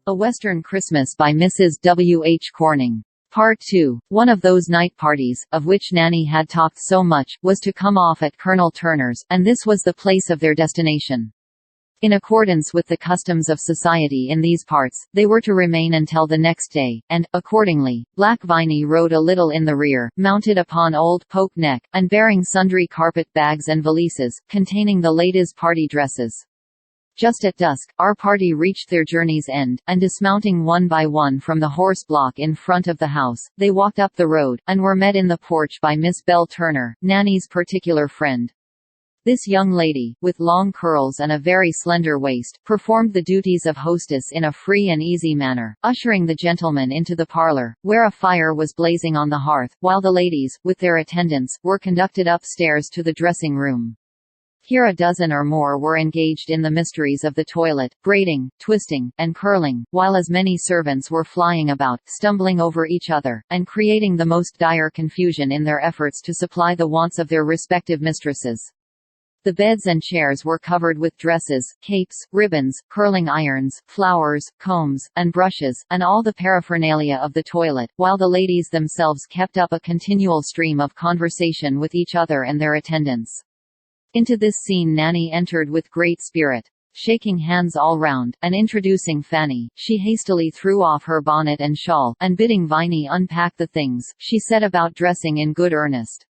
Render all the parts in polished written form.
A Western Christmas by Mrs. W. H. Corning. Part 2. One of those night parties, of which Nanny had talked so much, was to come off at Colonel Turner's, and this was the place of their destination. In accordance with the customs of society in these parts, they were to remain until the next day, and, accordingly, Black Viney rode a little in the rear, mounted upon old Poke Neck, and bearing sundry carpet bags and valises, containing the ladies' party dresses. Just at dusk, our party reached their journey's end, and dismounting one by one from the horse block in front of the house, they walked up the road, and were met in the porch by Miss Belle Turner, Nanny's particular friend. This young lady, with long curls and a very slender waist, performed the duties of hostess in a free and easy manner, ushering the gentlemen into the parlor, where a fire was blazing on the hearth, while the ladies, with their attendants, were conducted upstairs to the dressing room. Here a dozen or more were engaged in the mysteries of the toilet, braiding, twisting, and curling, while as many servants were flying about, stumbling over each other, and creating the most dire confusion in their efforts to supply the wants of their respective mistresses. The beds and chairs were covered with dresses, capes, ribbons, curling irons, flowers, combs, and brushes, and all the paraphernalia of the toilet, while the ladies themselves kept up a continual stream of conversation with each other and their attendants. Into this scene Nanny entered with great spirit. Shaking hands all round, and introducing Fanny, she hastily threw off her bonnet and shawl, and bidding Viney unpack the things, she set about dressing in good earnest.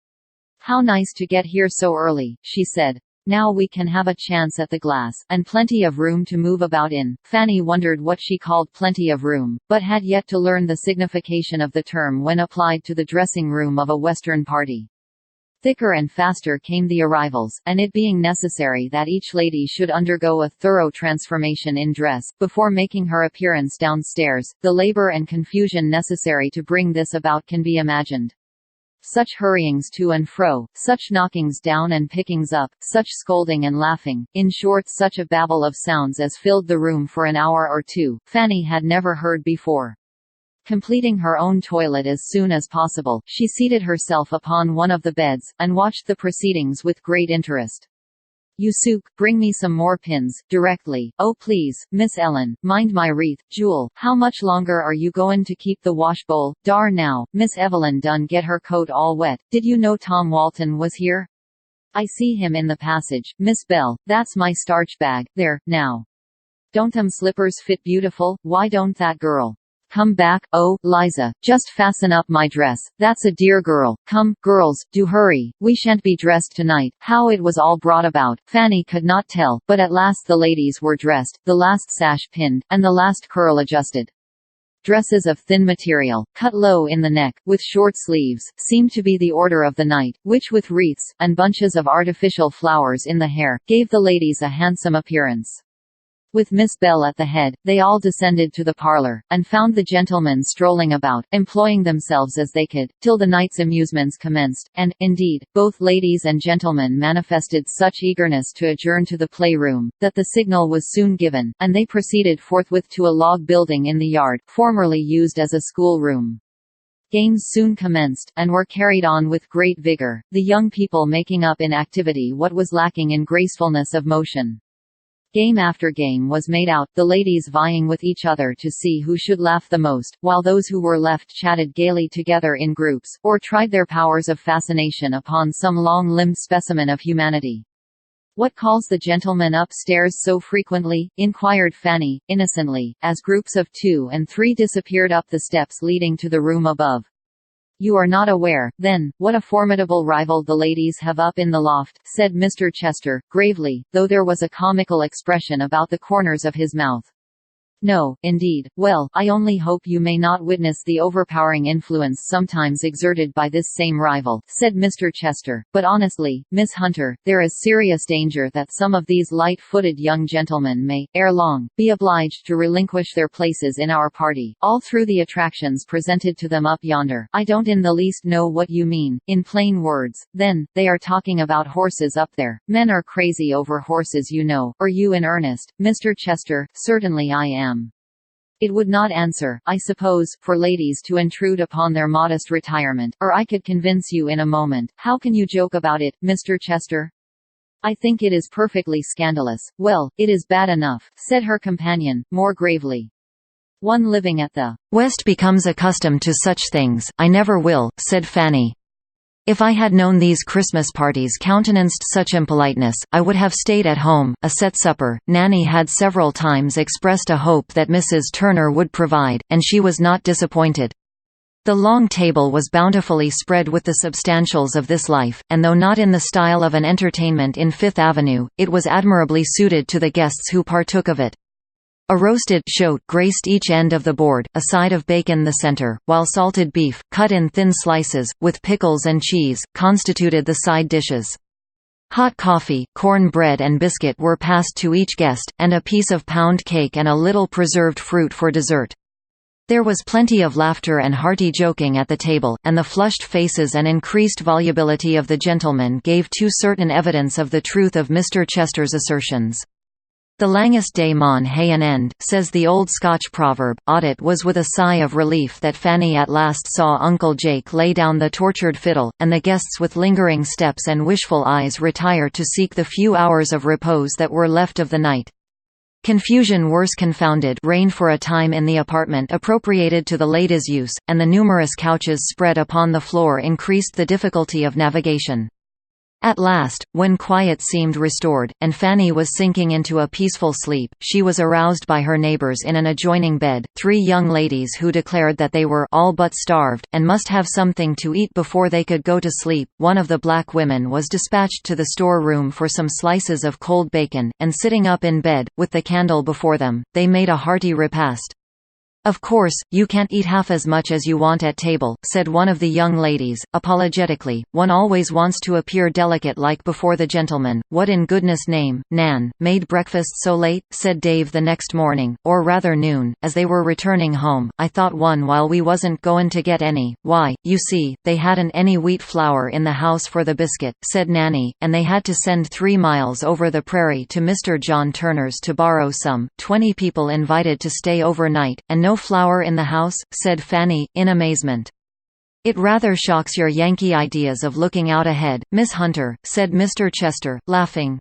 "How nice to get here so early," she said. "Now we can have a chance at the glass, and plenty of room to move about in." Fanny wondered what she called plenty of room, but had yet to learn the signification of the term when applied to the dressing room of a Western party. Thicker and faster came the arrivals, and it being necessary that each lady should undergo a thorough transformation in dress, before making her appearance downstairs, the labor and confusion necessary to bring this about can be imagined. Such hurryings to and fro, such knockings down and pickings up, such scolding and laughing, in short such a babel of sounds as filled the room for an hour or two, Fanny had never heard before. Completing her own toilet as soon as possible, she seated herself upon one of the beds, and watched the proceedings with great interest. "Yusook, bring me some more pins, directly. Oh please, Miss Ellen, mind my wreath. Jewel, how much longer are you goin' to keep the washbowl? Dar now, Miss Evelyn done get her coat all wet. Did you know Tom Walton was here? I see him in the passage. Miss Belle, that's my starch bag. There, now. Don't them slippers fit beautiful? Why don't that girl come back? Oh, Liza, just fasten up my dress. That's a dear girl. Come, girls, do hurry. We shan't be dressed tonight." How it was all brought about, Fanny could not tell, but at last the ladies were dressed, the last sash pinned, and the last curl adjusted. Dresses of thin material, cut low in the neck, with short sleeves, seemed to be the order of the night, which with wreaths, and bunches of artificial flowers in the hair, gave the ladies a handsome appearance. With Miss Belle at the head, they all descended to the parlor, and found the gentlemen strolling about, employing themselves as they could, till the night's amusements commenced, and, indeed, both ladies and gentlemen manifested such eagerness to adjourn to the play-room, that the signal was soon given, and they proceeded forthwith to a log building in the yard, formerly used as a schoolroom. Games soon commenced, and were carried on with great vigor, the young people making up in activity what was lacking in gracefulness of motion. Game after game was made out, the ladies vying with each other to see who should laugh the most, while those who were left chatted gaily together in groups, or tried their powers of fascination upon some long-limbed specimen of humanity. "What calls the gentlemen upstairs so frequently?" inquired Fanny, innocently, as groups of 2 and 3 disappeared up the steps leading to the room above. "You are not aware, then, what a formidable rival the ladies have up in the loft," said Mr. Chester, gravely, though there was a comical expression about the corners of his mouth. "No, indeed. Well, I only hope you may not witness the overpowering influence sometimes exerted by this same rival," said Mr. Chester, "but honestly, Miss Hunter, there is serious danger that some of these light-footed young gentlemen may, ere long, be obliged to relinquish their places in our party, all through the attractions presented to them up yonder." "I don't in the least know what you mean. In plain words, then, they are talking about horses up there. Men are crazy over horses, you know. Are you in earnest, Mr. Chester?" "Certainly I am. It would not answer, I suppose, for ladies to intrude upon their modest retirement, or I could convince you in a moment. How can you joke about it, Mr. Chester?" "I think it is perfectly scandalous." "Well, it is bad enough," said her companion, more gravely. One living at the West becomes accustomed to such things. I never will, said Fanny. If I had known these Christmas parties countenanced such impoliteness, I would have stayed at home. A set supper, Nanny had several times expressed a hope that Mrs. Turner would provide, and she was not disappointed. The long table was bountifully spread with the substantials of this life, and though not in the style of an entertainment in Fifth Avenue, it was admirably suited to the guests who partook of it. A roasted shote graced each end of the board, a side of bacon the center, while salted beef, cut in thin slices, with pickles and cheese, constituted the side dishes. Hot coffee, corn bread and biscuit were passed to each guest, and a piece of pound cake and a little preserved fruit for dessert. There was plenty of laughter and hearty joking at the table, and the flushed faces and increased volubility of the gentlemen gave too certain evidence of the truth of Mr. Chester's assertions. The langest day maun hae an end, says the old Scotch proverb. It was with a sigh of relief that Fanny at last saw Uncle Jake lay down the tortured fiddle, and the guests with lingering steps and wishful eyes retire to seek the few hours of repose that were left of the night. Confusion worse confounded reigned for a time in the apartment appropriated to the ladies' use, and the numerous couches spread upon the floor increased the difficulty of navigation. At last, when quiet seemed restored, and Fanny was sinking into a peaceful sleep, she was aroused by her neighbors in an adjoining bed, three young ladies who declared that they were all but starved, and must have something to eat before they could go to sleep. One of the black women was dispatched to the store room for some slices of cold bacon, and sitting up in bed, with the candle before them, they made a hearty repast. "Of course, you can't eat half as much as you want at table," said one of the young ladies, apologetically. "One always wants to appear delicate-like before the gentlemen. What in goodness name, Nan, made breakfast so late?" said Dave the next morning, or rather noon, as they were returning home. "I thought one while we wasn't goin' to get any. Why, you see, they hadn't any wheat flour in the house for the biscuit," said Nanny, "and they had to send 3 miles over the prairie to Mr. John Turner's to borrow some. 20 people invited to stay overnight, and no flour in the house," said Fanny, in amazement. "It rather shocks your Yankee ideas of looking out ahead, Miss Hunter," said Mr. Chester, laughing.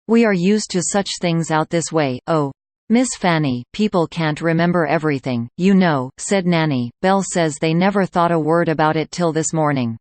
"We are used to such things out this way." "Oh, Miss Fanny, people can't remember everything, you know," said Nanny. "Belle says they never thought a word about it till this morning."